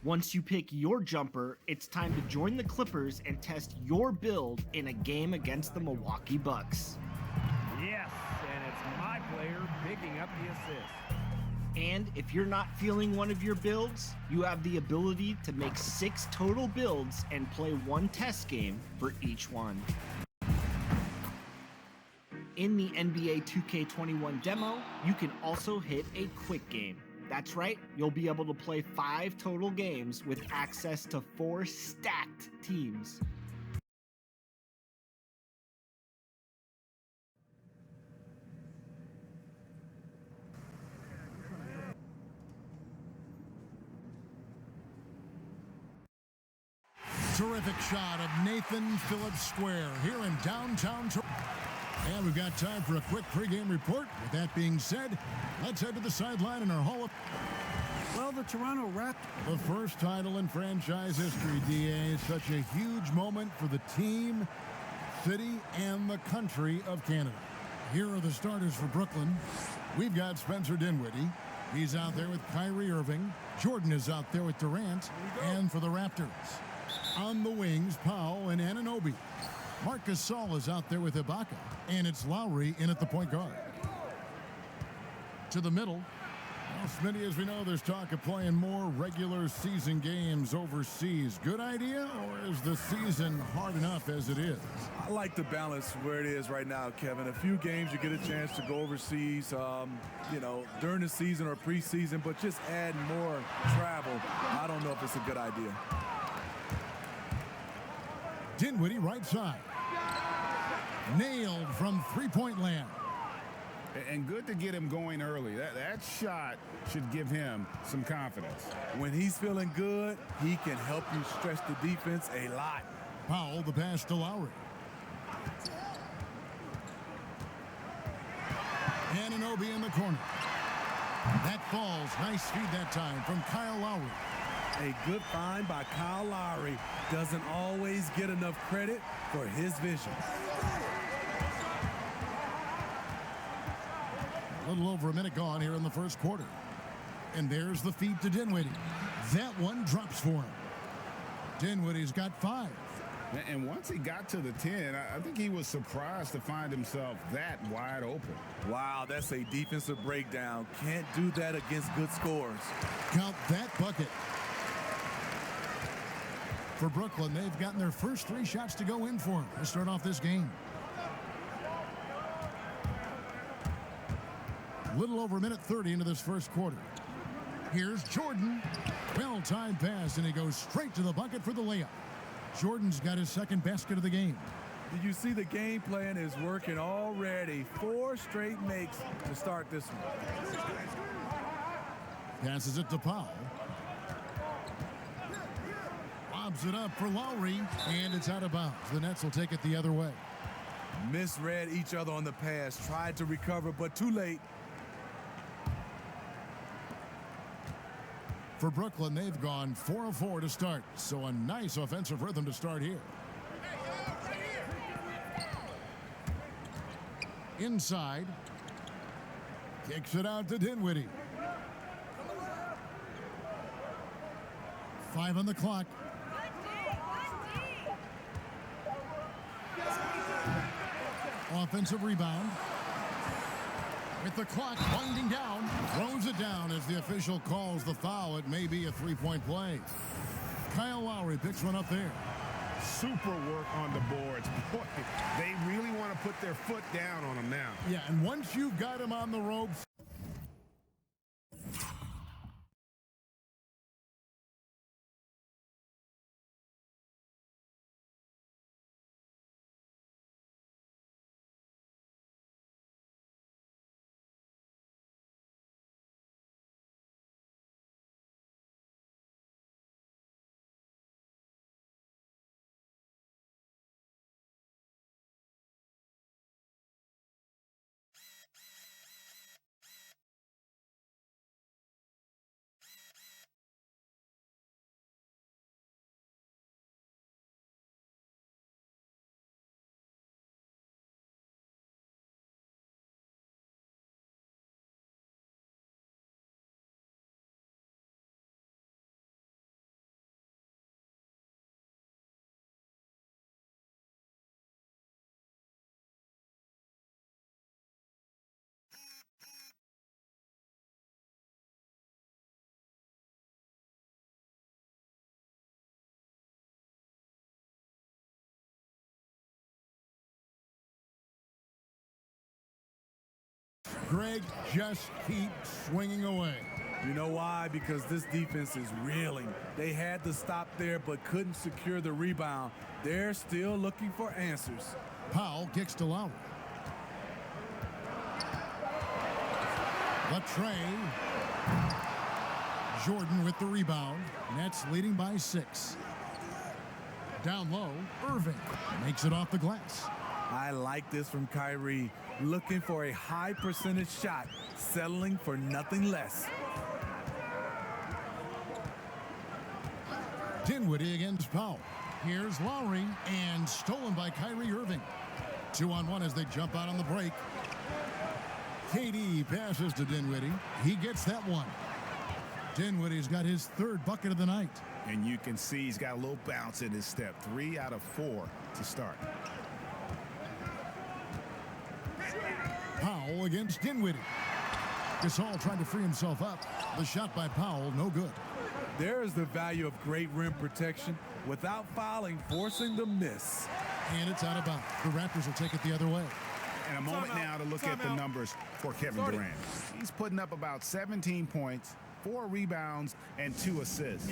Once you pick your jumper, it's time to join the Clippers and test your build in a game against the Milwaukee Bucks. Yes, and it's my player picking up the assist. And if you're not feeling one of your builds, you have the ability to make 6 total builds and play 1 test game for each one. In the NBA 2K21 demo, you can also hit a quick game. That's right, you'll be able to play 5 total games with access to 4 stacked teams. Terrific shot at Nathan Phillips Square here in downtown Toronto. And we've got time for a quick pregame report. With that being said, let's head to the sideline in our Hall of... Well, the Toronto Raptors. The first title in franchise history, DA. Such a huge moment for the team, city, and the country of Canada. Here are the starters for Brooklyn. We've got Spencer Dinwiddie. He's out there with Kyrie Irving. Jordan is out there with Durant. And for the Raptors, on the wings, Powell and Anunoby. Marc Gasol is out there with Ibaka, and it's Lowry in at the point guard. To the middle. Well, Smitty, as we know, there's talk of playing more regular season games overseas. Good idea, or is the season hard enough as it is? I like the balance where it is right now, Kevin. A few games you get a chance to go overseas, during the season or preseason, but just add more travel, I don't know if it's a good idea. Dinwiddie right side. Nailed from three-point land. And good to get him going early. That shot should give him some confidence. When he's feeling good, he can help you stretch the defense a lot. Powell, the pass to Lowry. Anunoby in the corner. That falls. Nice feed that time from Kyle Lowry. A good find by Kyle Lowry. Doesn't always get enough credit for his vision. A little over a minute gone here in the first quarter. And there's the feed to Dinwiddie. That one drops for him. Dinwiddie's got 5. And once he got to the 10, I think he was surprised to find himself that wide open. Wow, that's a defensive breakdown. Can't do that against good scores. Count that bucket. For Brooklyn, they've gotten their first 3 shots to go in for them to start off this game. A little over a minute 30 into this first quarter. Here's Jordan. Well-timed pass, and he goes straight to the bucket for the layup. Jordan's got his second basket of the game. Did you see the game plan is working already? 4 straight makes to start this one. Passes it to Powell. Lobs it up for Lowry, and it's out of bounds. The Nets will take it the other way. Misread each other on the pass. Tried to recover, but too late. For Brooklyn, they've gone 4 of 4 to start, so a nice offensive rhythm to start here. Inside. Kicks it out to Dinwiddie. 5 on the clock. Offensive rebound. With the clock winding down, throws it down as the official calls the foul. It may be a 3-point play. Kyle Lowry picks one up there. Super work on the boards. Boy, they really want to put their foot down on him now. Yeah, and once you've got him on the ropes, Greg, just keep swinging away. You know why? Because this defense is reeling. They had to stop there but couldn't secure the rebound. They're still looking for answers. Powell kicks to Lowry. Latre. Jordan with the rebound. Nets leading by 6. Down low, Irving makes it off the glass. I like this from Kyrie. Looking for a high percentage shot, settling for nothing less. Dinwiddie against Powell. Here's Lowry, and stolen by Kyrie Irving. 2-on-1 as they jump out on the break. KD passes to Dinwiddie. He gets that one. Dinwiddie's got his 3rd bucket of the night. And you can see he's got a little bounce in his step. 3 out of 4 to start. Powell against Dinwiddie. Gasol trying to free himself up. The shot by Powell, no good. There is the value of great rim protection without fouling, forcing the miss. And it's out of bounds. The Raptors will take it the other way. And a moment now to look at the numbers for Kevin Durant. He's putting up about 17 points, 4 rebounds, and 2 assists.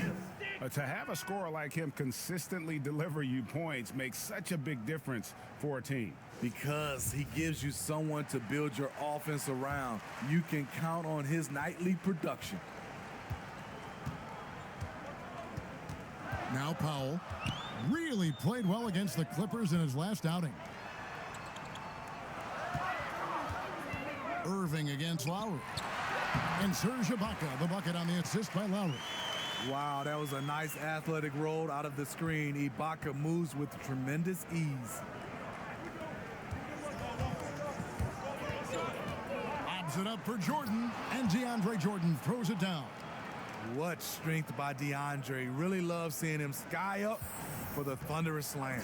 To have a scorer like him consistently deliver you points makes such a big difference for a team. Because he gives you someone to build your offense around. You can count on his nightly production. Now Powell really played well against the Clippers in his last outing. Irving against Lowry. And Serge Ibaka, the bucket on the assist by Lowry. Wow, that was a nice athletic roll out of the screen. Ibaka moves with tremendous ease. Lobs it up for Jordan, and DeAndre Jordan throws it down. What strength by DeAndre. Really love seeing him sky up for the thunderous slam.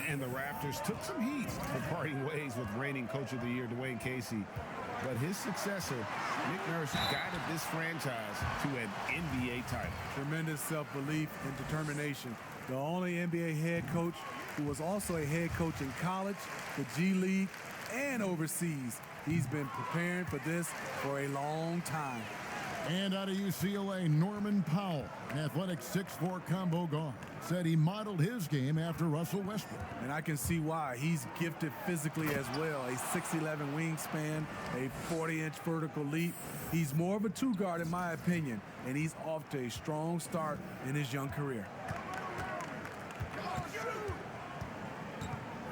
And the Raptors took some heat for parting ways with reigning Coach of the Year, Dwayne Casey. But his successor, Nick Nurse, guided this franchise to an NBA title. Tremendous self-belief and determination. The only NBA head coach who was also a head coach in college, the G League, and overseas. He's been preparing for this for a long time. And out of UCLA, Norman Powell, an athletic 6'4" combo guard, said he modeled his game after Russell Westbrook. And I can see why. He's gifted physically as well. A 6'11" wingspan, a 40-inch vertical leap. He's more of a 2-guard in my opinion, and he's off to a strong start in his young career.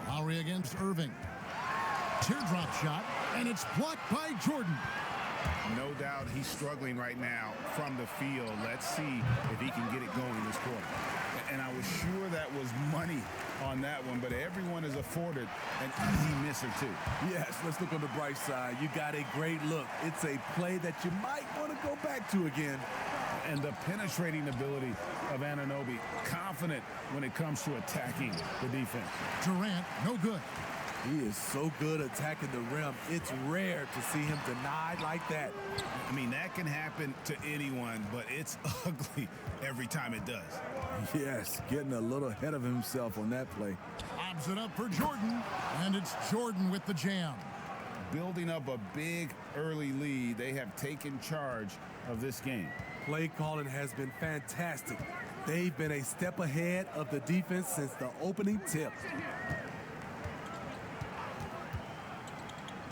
Lowry against Irving. Teardrop shot, and it's blocked by Jordan. No doubt he's struggling right now from the field. Let's see if he can get it going this quarter. And I was sure that was money on that one, but everyone is afforded an easy misser too. Yes, let's look on the bright side. You got a great look. It's a play that you might want to go back to again. And the penetrating ability of Anunoby, confident when it comes to attacking the defense. Durant, no good. He is so good attacking the rim. It's rare to see him denied like that. I mean, that can happen to anyone, but it's ugly every time it does. Yes, getting a little ahead of himself on that play. Lobs it up for Jordan, and it's Jordan with the jam. Building up a big early lead, they have taken charge of this game. Play calling has been fantastic. They've been a step ahead of the defense since the opening tip.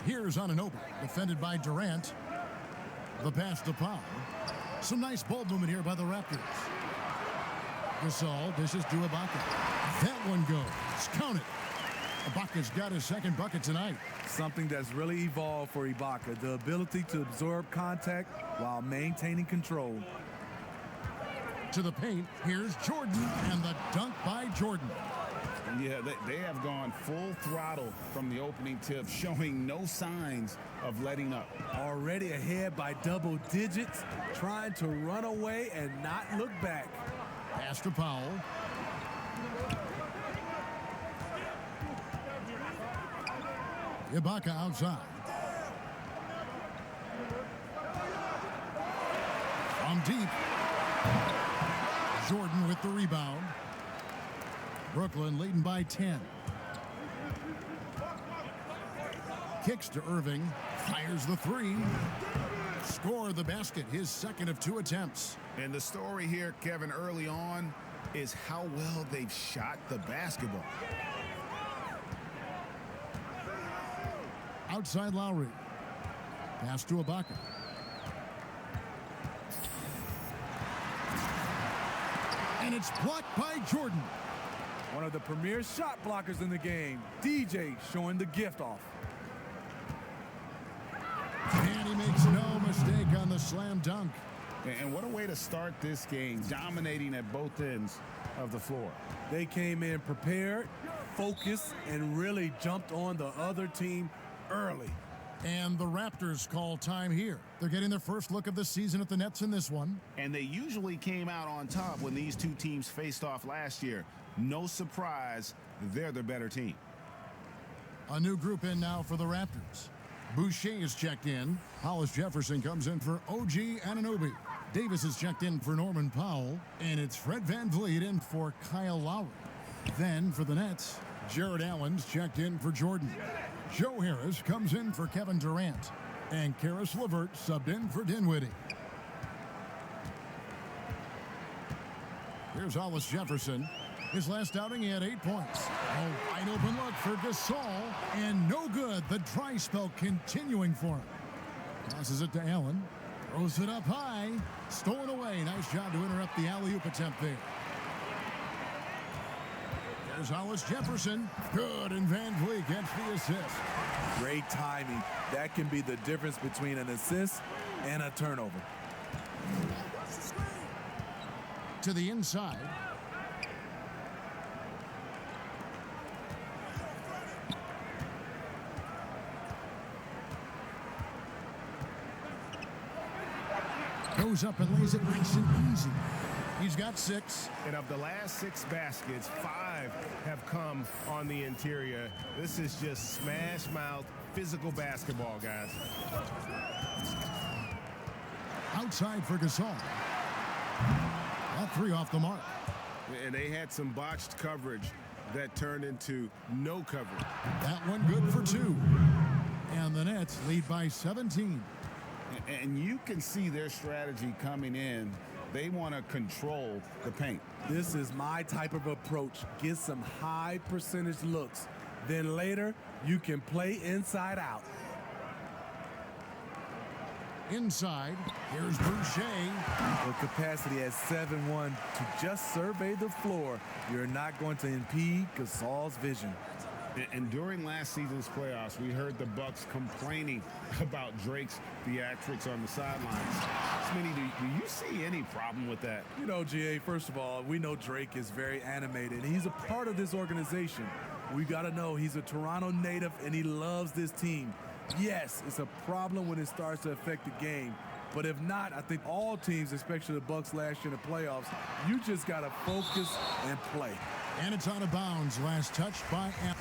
Here's Anunoby, defended by Durant. The pass to Powell. Some nice ball movement here by the Raptors. Gasol dishes to Ibaka. That one goes. Count it. Ibaka's got his 2nd bucket tonight. Something that's really evolved for Ibaka, the ability to absorb contact while maintaining control. To the paint, here's Jordan, and the dunk by Jordan. Yeah, they have gone full throttle from the opening tip, showing no signs of letting up. Already ahead by double digits, trying to run away and not look back. Pass to Powell. Ibaka outside. From deep. Jordan with the rebound. Brooklyn leading by 10. Kicks to Irving. Fires the three. Score the basket, his second of 2 attempts. And the story here, Kevin, early on is how well they've shot the basketball. Outside Lowry. Pass to Ibaka. And it's blocked by Jordan. One of the premier shot blockers in the game. DJ showing the gift off. And he makes no mistake on the slam dunk. And what a way to start this game, dominating at both ends of the floor. They came in prepared, focused, and really jumped on the other team early. And the Raptors call time here. They're getting their first look of the season at the Nets in this one. And they usually came out on top when these two teams faced off last year. No surprise, they're the better team. A new group in now for the Raptors. Boucher is checked in. Hollis Jefferson comes in for OG Anunoby. Davis is checked in for Norman Powell. And it's Fred VanVleet in for Kyle Lowry. Then for the Nets, Jared Allen's checked in for Jordan. Joe Harris comes in for Kevin Durant. And Karis LeVert subbed in for Dinwiddie. Here's Hollis Jefferson. His last outing, he had 8 points. A wide open look for Gasol, and no good. The dry spell continuing for him. Passes it to Allen. Throws it up high. Stolen away. Nice job to interrupt the alley-oop attempt there. There's Hollis Jefferson. Good, and VanVleet gets the assist. Great timing. That can be the difference between an assist and a turnover. To the inside. Goes up and lays it nice and easy. He's got 6. And of the last 6 baskets, 5 have come on the interior. This is just smash mouth, physical basketball, guys. Outside for Gasol. All 3 off the mark. And they had some botched coverage that turned into no coverage. That one good for 2. And the Nets lead by 17. And you can see their strategy coming in. They want to control the paint. This is my type of approach. Get some high percentage looks. Then later, you can play inside out. Inside, here's Boucher. With capacity at 7'1" to just survey the floor, you're not going to impede Gasol's vision. And during last season's playoffs, we heard the Bucks complaining about Drake's theatrics on the sidelines. Smitty, do you see any problem with that? You know, GA, first of all, we know Drake is very animated. He's a part of this organization. We got to know he's a Toronto native and he loves this team. Yes, it's a problem when it starts to affect the game. But if not, I think all teams, especially the Bucks last year in the playoffs, you just got to focus and play. And it's out of bounds. Last touch by Allen.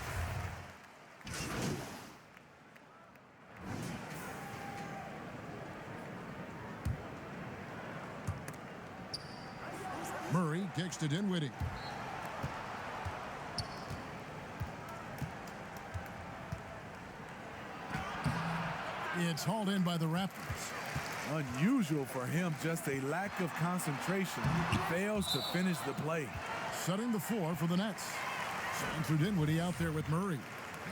Murray kicks to Dinwiddie. It's hauled in by the Raptors. Unusual for him, just a lack of concentration. Fails to finish the play. Setting the floor for the Nets. Spencer Dinwiddie out there with Murray.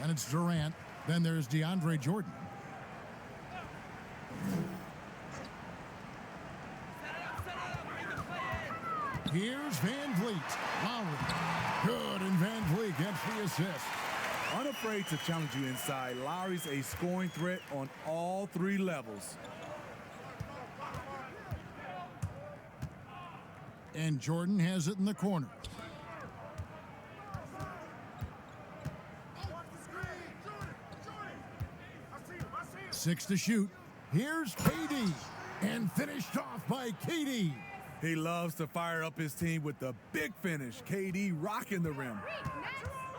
And it's Durant. Then there's DeAndre Jordan. Here's VanVleet. Lowry. Good, and VanVleet gets the assist. Unafraid to challenge you inside, Lowry's a scoring threat on all 3 levels. And Jordan has it in the corner. Six to shoot. Here's KD. And finished off by KD. He loves to fire up his team with the big finish. KD rocking the rim.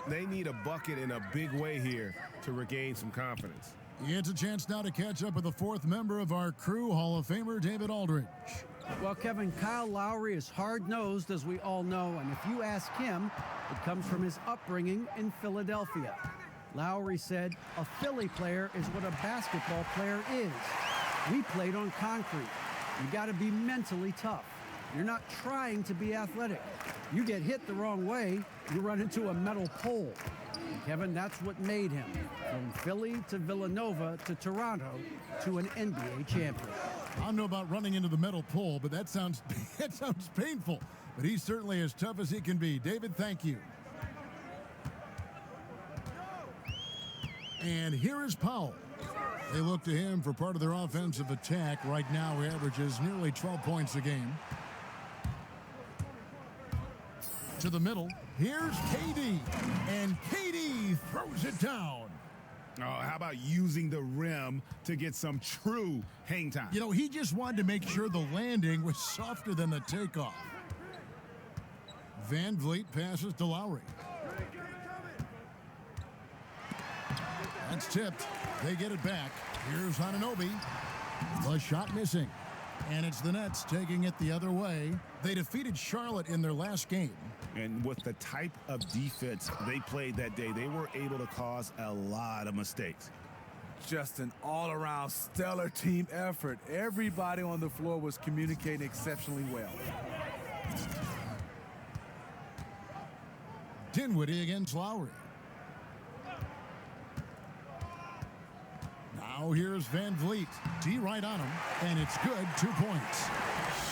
They need a bucket in a big way here to regain some confidence. It's a chance now to catch up with the 4th member of our crew, Hall of Famer David Aldridge. Well, Kevin, Kyle Lowry is hard-nosed, as we all know, and if you ask him, it comes from his upbringing in Philadelphia. Lowry said, "A Philly player is what a basketball player is. We played on concrete. You got to be mentally tough. You're not trying to be athletic. You get hit the wrong way, you run into a metal pole." And Kevin, that's what made him, from Philly to Villanova to Toronto to an NBA champion. I don't know about running into the metal pole, but that sounds painful. But he's certainly as tough as he can be. David, thank you. And here is Powell. They look to him for part of their offensive attack. Right now, he averages nearly 12 points a game. To the middle, here's KD. And KD throws it down. Oh, how about using the rim to get some true hang time? You know, he just wanted to make sure the landing was softer than the takeoff. Van Vliet passes to Lowry. That's tipped. They get it back. Here's Anunoby. The shot missing. And it's the Nets taking it the other way. They defeated Charlotte in their last game. And with the type of defense they played that day, they were able to cause a lot of mistakes. Just an all-around stellar team effort. Everybody on the floor was communicating exceptionally well. Dinwiddie against Lowry. Now here's Van Vliet. D right on him, and it's good. 2 points.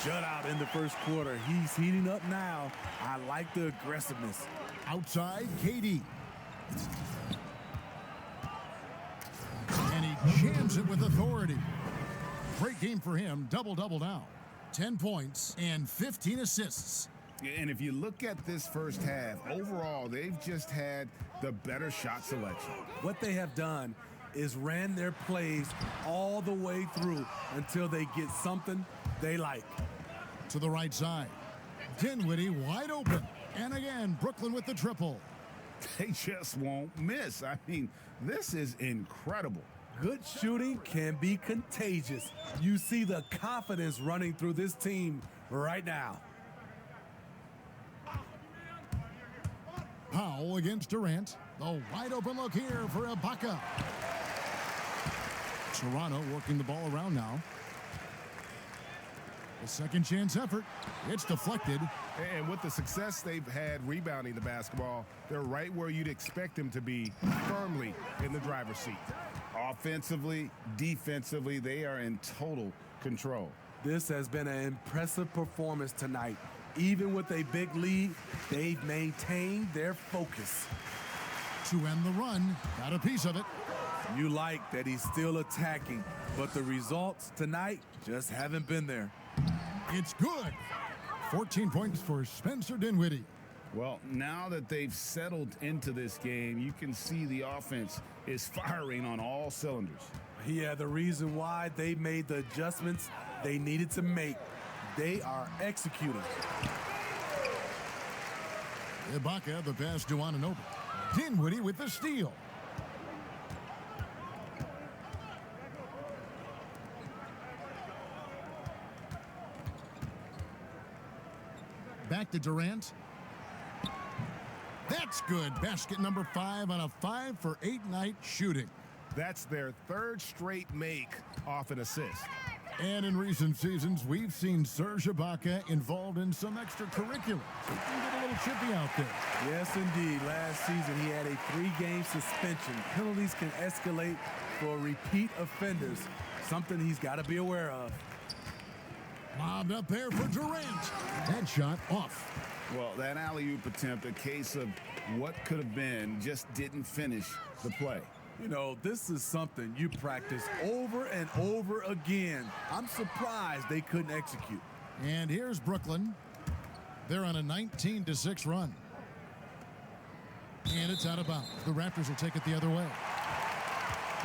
Shutout in the first quarter. He's heating up now. I like the aggressiveness. Outside, KD. And he jams it with authority. Great game for him. Double-double now. 10 points and 15 assists. And if you look at this first half, overall, they've just had the better shot selection. What they have done is ran their plays all the way through until they get something they like. To the right side. Dinwiddie wide open. And again, Brooklyn with the triple. They just won't miss. I mean, this is incredible. Good shooting can be contagious. You see the confidence running through this team right now. Powell against Durant. The wide open look here for Ibaka. Toronto working the ball around now. A second chance effort. It's deflected. And with the success they've had rebounding the basketball, they're right where you'd expect them to be, firmly in the driver's seat. Offensively, defensively, they are in total control. This has been an impressive performance tonight. Even with a big lead, they've maintained their focus. To end the run, got a piece of it. You like that he's still attacking, but the results tonight just haven't been there. It's good. 14 points for Spencer Dinwiddie. Well, now that they've settled into this game, you can see the offense is firing on all cylinders. Yeah, the reason why they made the adjustments they needed to make. They are executing. Ibaka, the pass to Anunoby. Dinwiddie with the steal. Back to Durant. That's good. Basket number 5 on a 5-for-8 night shooting. That's their third straight make off an assist. And in recent seasons, we've seen Serge Ibaka involved in some extracurriculars. He can get a little chippy out there. Yes, indeed. Last season, he had a 3-game suspension. Penalties can escalate for repeat offenders, something he's got to be aware of. Lobbed up there for Durant. That shot off. Well, that alley-oop attempt, a case of what could have been, just didn't finish the play. You know, this is something you practice over and over again. I'm surprised they couldn't execute. And here's Brooklyn. They're on a 19-6 run. And it's out of bounds. The Raptors will take it the other way.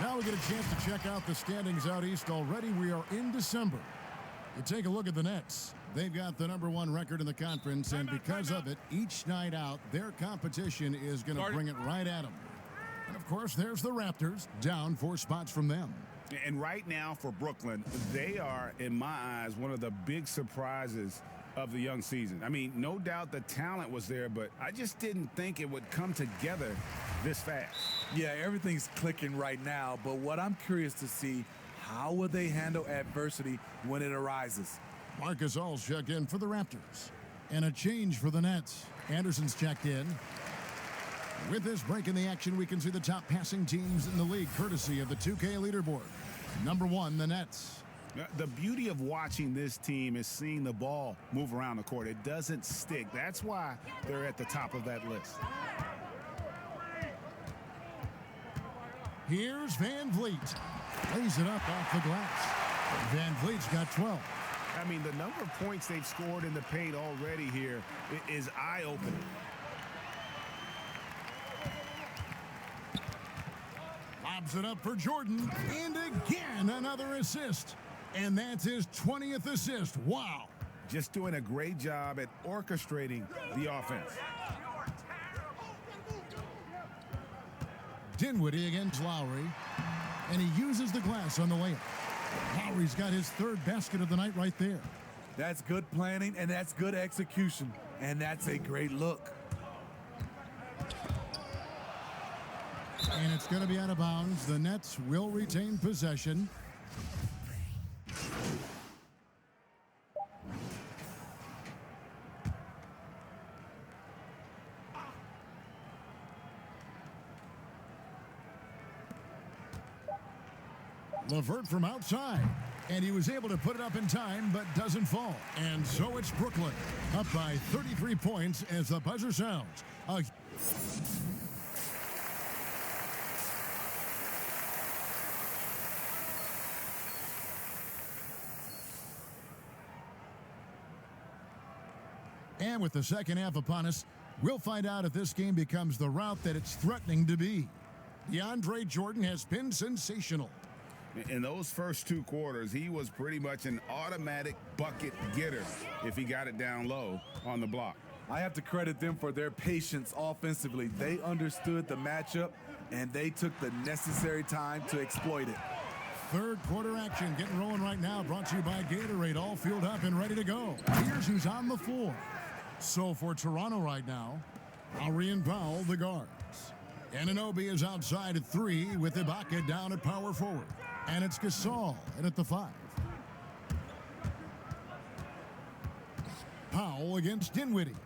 Now we get a chance to check out the standings out east. Already we are in December. You take a look at the Nets. They've got the #1 record in the conference, and because of it, each night out, their competition is going to bring it right at them. And, of course, there's the Raptors, down 4 spots from them. And right now for Brooklyn, they are, in my eyes, one of the big surprises of the young season. I mean, no doubt the talent was there, but I just didn't think it would come together this fast. Yeah, everything's clicking right now, but what I'm curious to see, how will they handle adversity when it arises? Marcus All's checked in for the Raptors. And a change for the Nets. Anderson's checked in. With this break in the action, we can see the top passing teams in the league, courtesy of the 2K leaderboard. Number 1, the Nets. The beauty of watching this team is seeing the ball move around the court. It doesn't stick. That's why they're at the top of that list. Here's Van Vliet. Lays it up off the glass. Van Vliet's got 12. I mean, the number of points they've scored in the paint already here is eye-opening. Lobs it up for Jordan. And again, another assist. And that's his 20th assist. Wow. Just doing a great job at orchestrating the offense. Dinwiddie against Lowry. And he uses the glass on the layup. Lowry's got his 3rd basket of the night right there. That's good planning, and that's good execution. And that's a great look. And it's going to be out of bounds. The Nets will retain possession. LeVert from outside. And he was able to put it up in time, but doesn't fall. And so it's Brooklyn, up by 33 points as the buzzer sounds. And with the second half upon us, we'll find out if this game becomes the route that it's threatening to be. DeAndre Jordan has been sensational. In those first 2 quarters, he was pretty much an automatic bucket getter if he got it down low on the block. I have to credit them for their patience offensively. They understood the matchup, and they took the necessary time to exploit it. 3rd quarter action getting rolling right now, brought to you by Gatorade, all fueled up and ready to go. Here's who's on the floor. So for Toronto right now, Lowry and Powell, the guards. Anunoby is outside at 3 with Ibaka down at power forward. And it's Gasol in at the 5. Powell against Dinwiddie.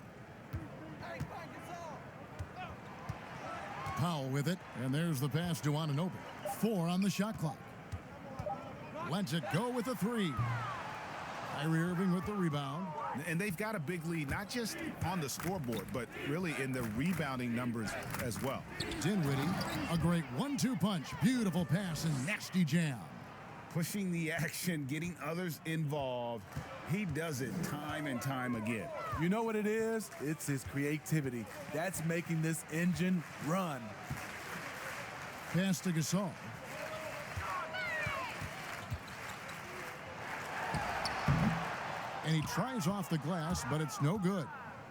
Powell with it, and there's the pass to Anunoby. 4 on the shot clock. Lets it go with a 3. Kyrie Irving with the rebound. And they've got a big lead, not just on the scoreboard, but really in the rebounding numbers as well. Dinwiddie, a great 1-2 punch. Beautiful pass and nasty jam. Pushing the action, getting others involved. He does it time and time again. You know what it is? It's his creativity. That's making this engine run. Pass to Gasol. And he tries off the glass, but it's no good.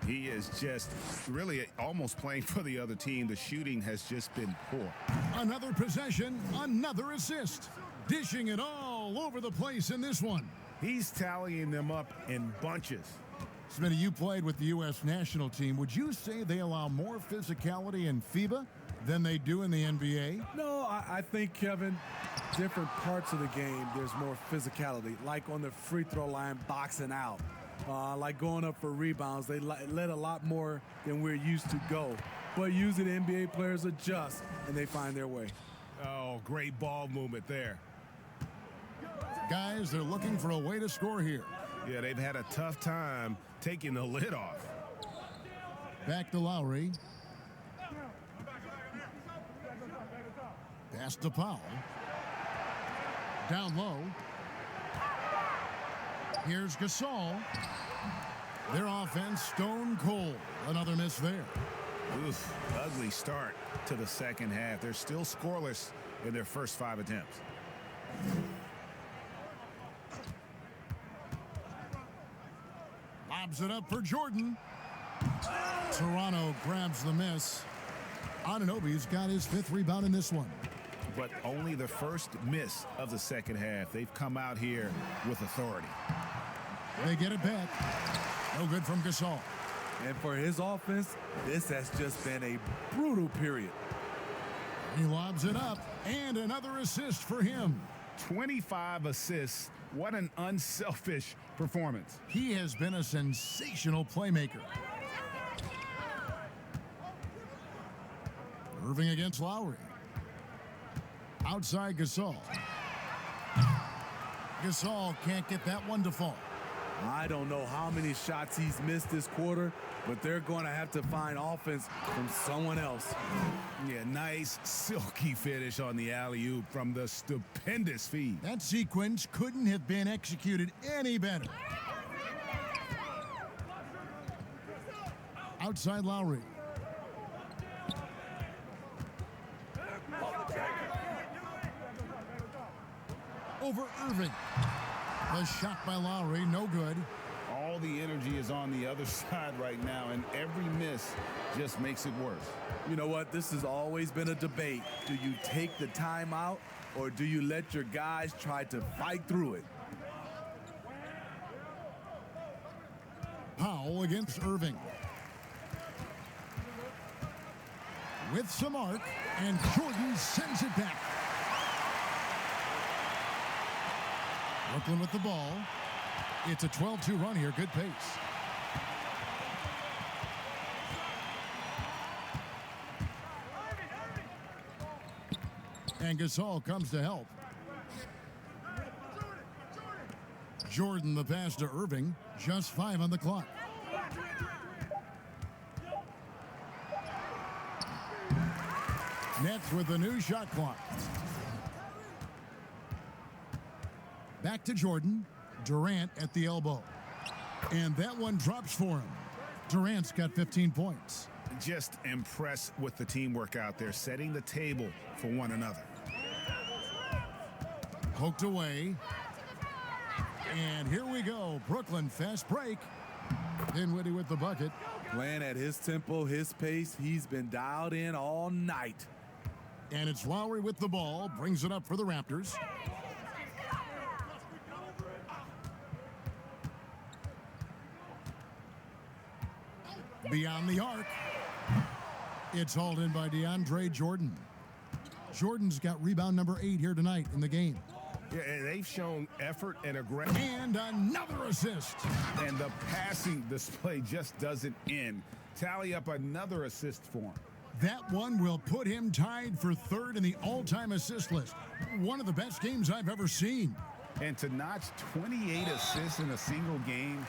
He is just really almost playing for the other team. The shooting has just been poor. Another possession, another assist. Dishing it all over the place in this one. He's tallying them up in bunches. Smitty, you played with the U.S. national team. Would you say they allow more physicality in FIBA than they do in the NBA? No, I think, Kevin, different parts of the game, there's more physicality. Like on the free throw line, boxing out. Like going up for rebounds, they let a lot more than we're used to go. But usually the NBA players adjust, and they find their way. Oh, great ball movement there. Guys, they're looking for a way to score here. Yeah, they've had a tough time taking the lid off. Back to Lowry. Pass to Powell. Down low. Here's Gasol. Their offense stone cold. Another miss there. Oof, ugly start to the second half. They're still scoreless in their first 5 attempts. Lobs it up for Jordan. Toronto grabs the miss. Anunoby's got his 5th rebound in this one. But only the first miss of the second half. They've come out here with authority. They get it back. No good from Gasol. And for his offense, this has just been a brutal period. He lobs it up, and another assist for him. 25 assists. What an unselfish performance. He has been a sensational playmaker. Irving against Lowry. Outside Gasol. Gasol can't get that one to fall. I don't know how many shots he's missed this quarter, but they're going to have to find offense from someone else. Yeah, nice silky finish on the alley-oop from the stupendous feed. That sequence couldn't have been executed any better. Outside Lowry. Over Irving. The shot by Lowry, no good. All the energy is on the other side right now, and every miss just makes it worse. You know what? This has always been a debate. Do you take the timeout, or do you let your guys try to fight through it? Powell against Irving. With some arc, and Jordan sends it back. Brooklyn with the ball. It's a 12-2 run here. Good pace. And Gasol comes to help. Jordan the pass to Irving. Just 5 on the clock. Nets with the new shot clock. Back to Jordan. Durant at the elbow. And that one drops for him. Durant's got 15 points. Just impressed with the teamwork out there, setting the table for one another. Poked away. And here we go. Brooklyn fast break. Dinwiddie with the bucket. Playing at his tempo, his pace. He's been dialed in all night. And it's Lowry with the ball. Brings it up for the Raptors. Beyond the arc. It's hauled in by DeAndre Jordan. Jordan's got rebound number 8 here tonight in the game. Yeah, they've shown effort and aggression. And another assist. And the passing display just doesn't end. Tally up another assist for him. That one will put him tied for 3rd in the all-time assist list. One of the best games I've ever seen. And to notch 28 assists in a single game,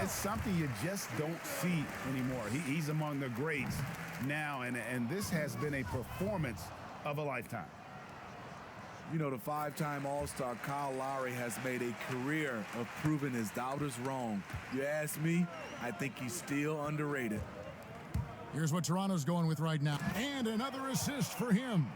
it's something you just don't see anymore. He's among the greats now, and this has been a performance of a lifetime. You know, the 5-time All-Star Kyle Lowry has made a career of proving his doubters wrong. You ask me, I think he's still underrated. Here's what Toronto's going with right now. And another assist for him.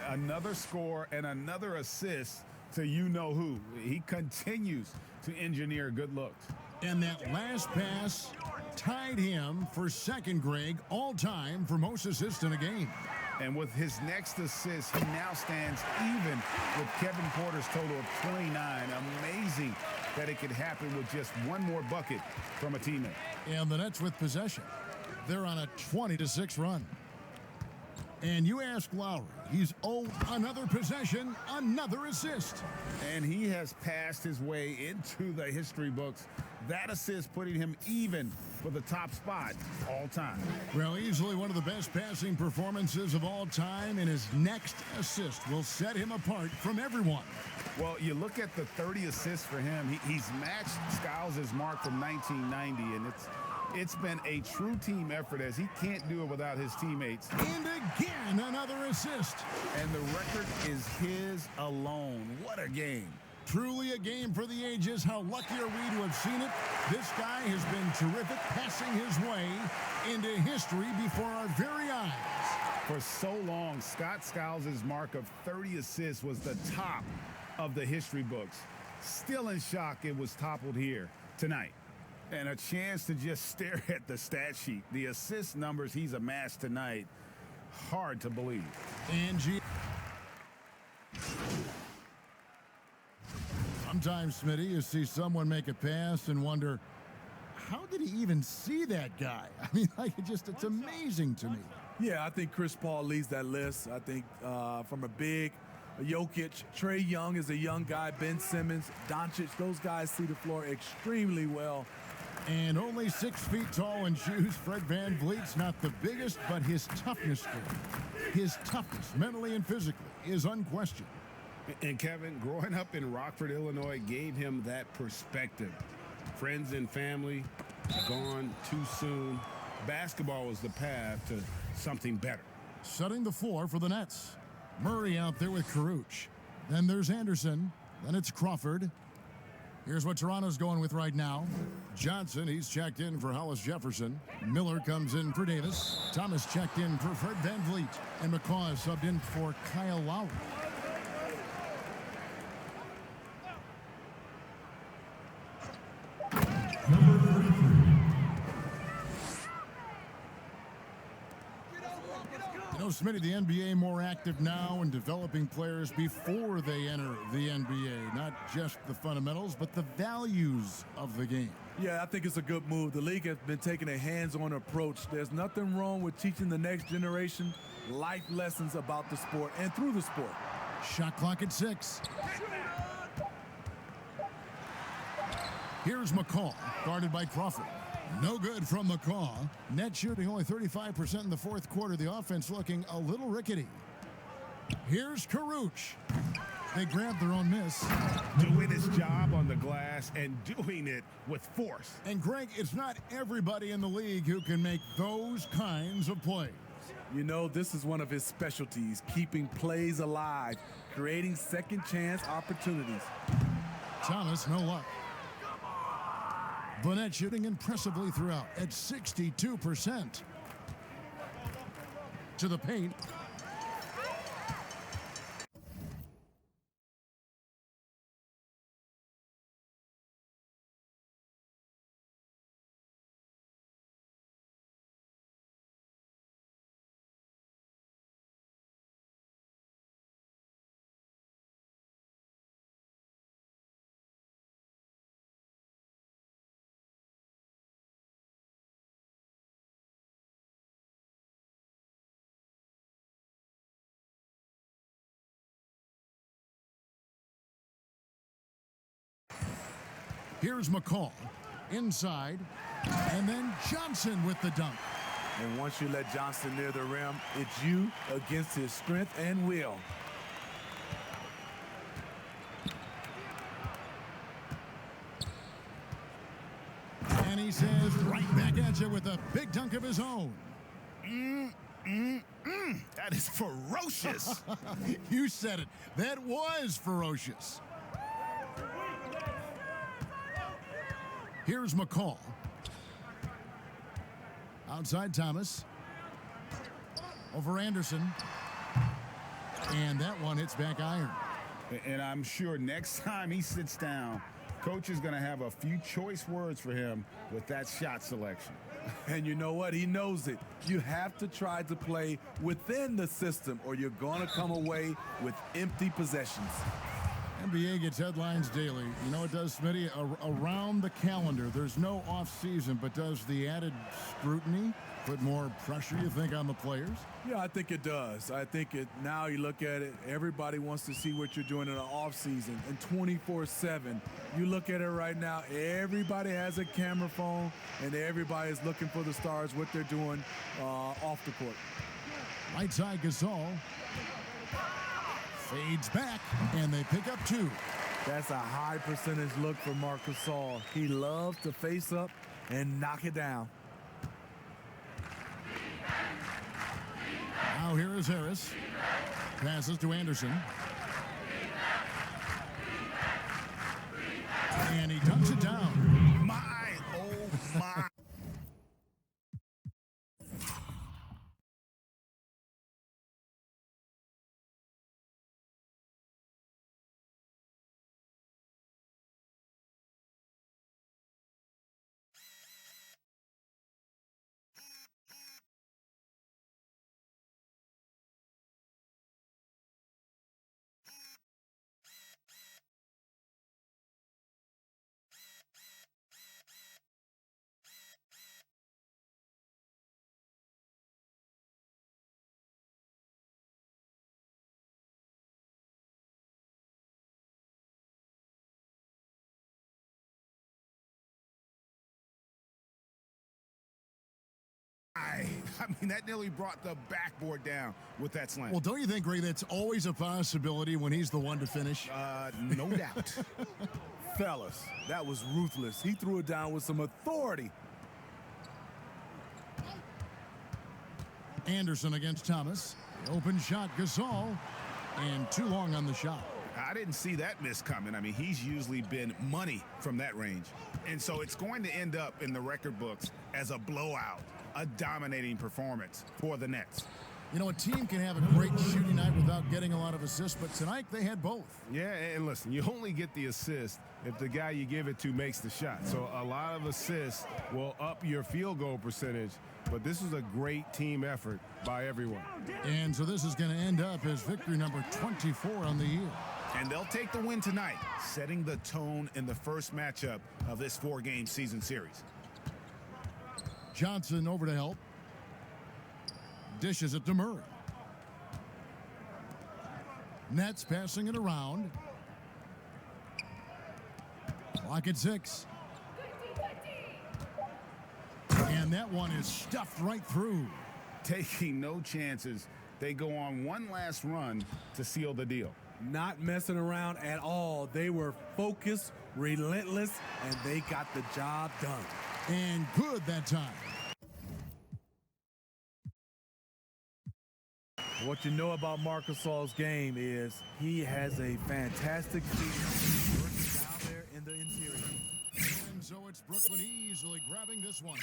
Another score and another assist to you-know-who. He continues to engineer good looks. And that last pass tied him for 2nd, Greg, all-time for most assists in a game. And with his next assist, he now stands even with Kevin Porter's total of 29. Amazing that it could happen with just one more bucket from a teammate. And the Nets with possession. They're on a 20-6 run. And you ask Lowry, he's another possession, another assist. And he has passed his way into the history books. That assist putting him even for the top spot all time. Well, easily one of the best passing performances of all time, and his next assist will set him apart from everyone. Well, you look at the 30 assists for him. He's matched Skiles' mark from 1990, and it's been a true team effort as he can't do it without his teammates. And again, another assist. And the record is his alone. What a game. Truly a game for the ages. How lucky are we to have seen it? This guy has been terrific, passing his way into history before our very eyes. For so long, Scott Skiles' mark of 30 assists was the top of the history books. Still in shock it was toppled here tonight. And a chance to just stare at the stat sheet. The assist numbers he's amassed tonight, hard to believe. Angie. Sometimes, Smitty, you see someone make a pass and wonder, how did he even see that guy? I mean, like, it's amazing to me. Yeah, I think Chris Paul leads that list. I think from a big Jokic, Trae Young is a young guy, Ben Simmons, Doncic, those guys see the floor extremely well. And only 6 feet tall in shoes, Fred VanVleet's not the biggest, but his toughness, his toughness, mentally and physically, is unquestioned. And Kevin, growing up in Rockford, Illinois, gave him that perspective. Friends and family gone too soon. Basketball was the path to something better. Setting the floor for the Nets. Murray out there with Caruch. Then there's Anderson. Then it's Crawford. Here's what Toronto's going with right now. Johnson, he's checked in for Hollis Jefferson. Miller comes in for Davis. Thomas checked in for Fred VanVleet. And McCaw is subbed in for Kyle Lowry. You know, Smitty, the NBA more active now in developing players before they enter the NBA. Not just the fundamentals, but the values of the game. Yeah, I think it's a good move. The league has been taking a hands-on approach. There's nothing wrong with teaching the next generation life lessons about the sport and through the sport. Shot clock at 6. Here's McCaw, guarded by Crawford. No good from McCaw. Net shooting only 35% in the fourth quarter. The offense looking a little rickety. Here's Caruch. They grabbed their own miss. Doing his job on the glass and doing it with force. And Greg, it's not everybody in the league who can make those kinds of plays. You know, this is one of his specialties, keeping plays alive, creating second chance opportunities. Thomas, no luck. Burnett shooting impressively throughout at 62%. To the paint. Here's McCaw inside, and then Johnson with the dunk. And once you let Johnson near the rim, it's you against his strength and will. And he says right back at you with a big dunk of his own. That is ferocious. You said it. That was ferocious. Here's McCaw. Outside Thomas. Over Anderson. And that one hits back iron. And I'm sure next time he sits down, coach is going to have a few choice words for him with that shot selection. And you know what? He knows it. You have to try to play within the system or you're going to come away with empty possessions. NBA gets headlines daily. You know it does, Smitty? Around the calendar, there's no off-season, but does the added scrutiny put more pressure, you think, on the players? Yeah, I think it does. I think now you look at it, everybody wants to see what you're doing in the off-season. And 24/7, you look at it right now, everybody has a camera phone, and everybody's looking for the stars, what they're doing off the court. Right side, Gasol. Fades back, and they pick up 2. That's a high percentage look for Marc Gasol. He loves to face up and knock it down. Now here is Harris. Passes to Anderson. And he dunks it down. My, oh my. mean, that nearly brought the backboard down with that slam. Well, don't you think, Ray, that's always a possibility when he's the one to finish? No doubt. Fellas, that was ruthless. He threw it down with some authority. Anderson against Thomas. Open shot, Gasol. And too long on the shot. I didn't see that miss coming. I mean, he's usually been money from that range. And so it's going to end up in the record books as a blowout, a dominating performance for the Nets. You know, a team can have a great shooting night without getting a lot of assists, but tonight they had both. Yeah, and listen, you only get the assist if the guy you give it to makes the shot. So a lot of assists will up your field goal percentage, but this was a great team effort by everyone. And so this is going to end up as victory number 24 on the year. And they'll take the win tonight, setting the tone in the first matchup of this 4-game season series. Johnson over to help. Dishes it to Murray. Nets passing it around. Clock at 6. And that one is stuffed right through. Taking no chances, they go on one last run to seal the deal. Not messing around at all. They were focused, relentless, and they got the job done. And good that time. What you know about Marc Gasol's game is he has a fantastic team working down there in the interior. And so it's Brooklyn easily grabbing this one.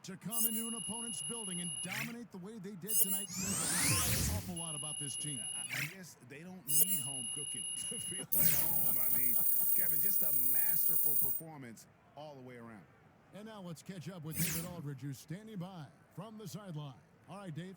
To come into an opponent's building and dominate the way they did tonight says an awful lot about this team. I guess they don't need home cooking to feel at home. I mean, Kevin, just a masterful performance all the way around. And now let's catch up with David Aldridge, who's standing by from the sideline. All right, Dave.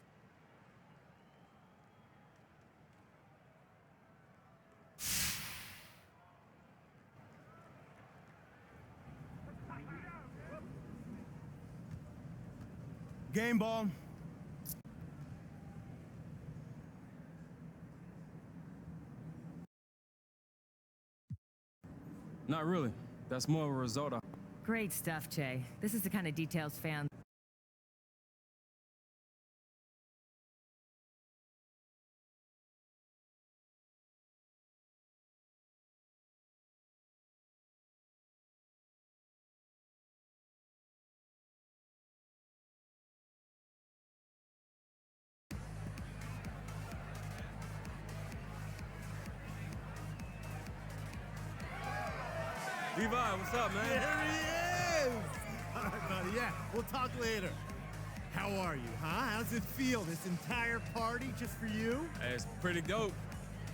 Game ball. Not really. That's more of a result of... Great stuff, Jay. This is the kind of details fans... Levi, what's up, man? There he is! All right, buddy, yeah, we'll talk later. How are you, huh? How's it feel, this entire party just for you? Hey, it's pretty dope.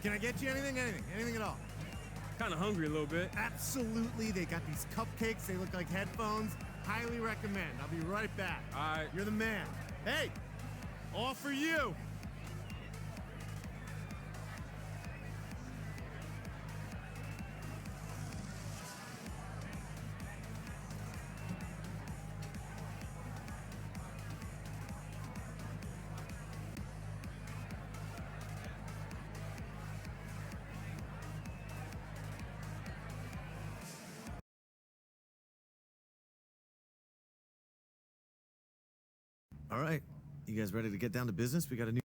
Can I get you anything? Anything at all? Kind of hungry a little bit. Absolutely, they got these cupcakes, they look like headphones. Highly recommend. I'll be right back. All right. You're the man. Hey, all for you. All right, you guys ready to get down to business? We got a new...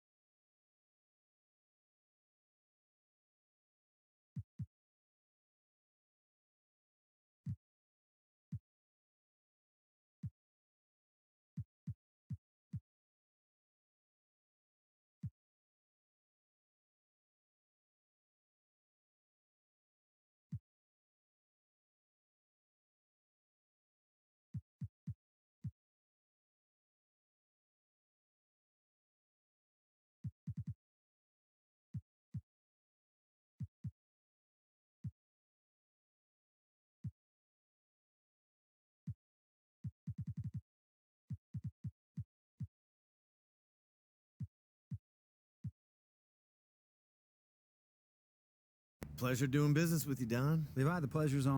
Pleasure doing business with you, Don. Levi, the pleasure's on.